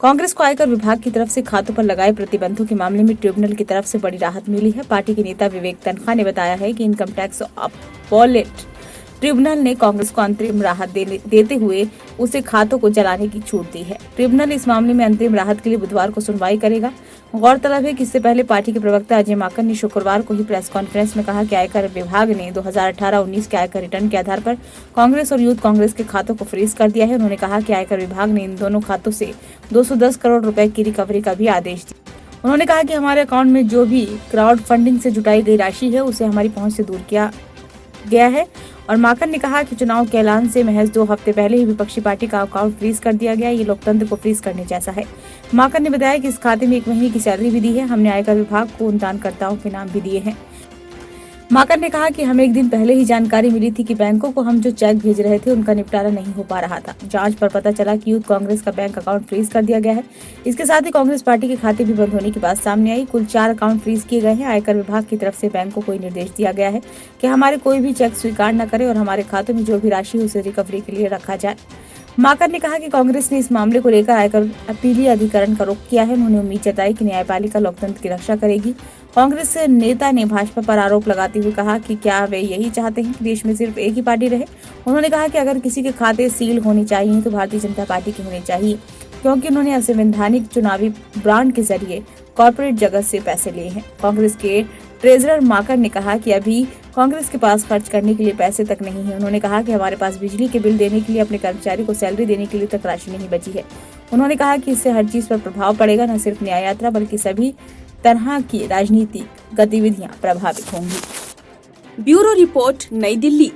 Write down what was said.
कांग्रेस को आयकर विभाग की तरफ से खातों पर लगाए प्रतिबंधों के मामले में ट्रिब्यूनल की तरफ से बड़ी राहत मिली है। पार्टी के नेता विवेक तनखा ने बताया है कि इनकम टैक्स अपॉलेट ट्रिब्यूनल ने कांग्रेस को अंतरिम राहत देते हुए उसे खातों को जलाने की छूट दी है। ट्रिब्यूनल इस मामले में अंतरिम राहत के लिए बुधवार को सुनवाई करेगा। गौरतलब है कि इससे पहले पार्टी के प्रवक्ता अजय माकन ने शुक्रवार को ही प्रेस कॉन्फ्रेंस में कहा कि आयकर विभाग ने 2018-19 के आयकर रिटर्न के आधार पर कांग्रेस और यूथ कांग्रेस के खातों को फ्रीज कर दिया है। उन्होंने कहा कि आयकर विभाग ने इन दोनों खातों से 210 करोड़ रुपए की रिकवरी का भी आदेश दिया। उन्होंने कहा कि हमारे अकाउंट में जो भी क्राउड फंडिंग से जुटाई गई राशि है उसे हमारी पहुंच से दूर किया गया है। और माकन ने कहा कि चुनाव के ऐलान से महज 2 हफ्ते पहले ही विपक्षी पार्टी का अकाउंट फ्रीज कर दिया गया। ये लोकतंत्र को फ्रीज करने जैसा है। माकन ने बताया कि इस खाते में 1 महीने की सैलरी भी दी है। हमने आयकर विभाग को उन दानकर्ताओं के नाम भी दिए हैं। माकन ने कहा कि हमें 1 दिन पहले ही जानकारी मिली थी कि बैंकों को हम जो चेक भेज रहे थे उनका निपटारा नहीं हो पा रहा था। जांच पर पता चला कि यूथ कांग्रेस का बैंक अकाउंट फ्रीज कर दिया गया है। इसके साथ ही कांग्रेस पार्टी के खाते भी बंद होने की बात सामने आई। कुल 4 अकाउंट फ्रीज किए गए हैं। आयकर विभाग की तरफ से बैंकों को निर्देश दिया गया है कि हमारे कोई भी चेक स्वीकार न करे और हमारे खातों में जो भी राशि उसे रिकवरी के लिए रखा जाए। माकन ने कहा कि कांग्रेस ने इस मामले को लेकर आयकर अपीलीय अधिकरण का रुख किया है। उन्होंने उम्मीद जताई कि न्यायपालिका लोकतंत्र की रक्षा करेगी। कांग्रेस नेता ने भाजपा पर आरोप लगाते हुए कहा कि क्या वे यही चाहते हैं कि देश में सिर्फ एक ही पार्टी रहे। उन्होंने कहा कि अगर किसी के खाते सील होने चाहिए तो भारतीय जनता पार्टी के होने चाहिए, क्योंकि उन्होंने असंवैधानिक चुनावी ब्रांड के जरिए कॉर्पोरेट जगत से पैसे लिए हैं। कांग्रेस के ट्रेजरर माकन ने कहा कि अभी कांग्रेस के पास खर्च करने के लिए पैसे तक नहीं है। उन्होंने कहा कि हमारे पास बिजली के बिल देने के लिए, अपने कर्मचारी को सैलरी देने के लिए तक राशि नहीं बची है। उन्होंने कहा कि इससे हर चीज पर प्रभाव पड़ेगा, न सिर्फ न्याय यात्रा बल्कि सभी तरह की राजनीतिक गतिविधियां प्रभावित होंगी। ब्यूरो रिपोर्ट, नई दिल्ली।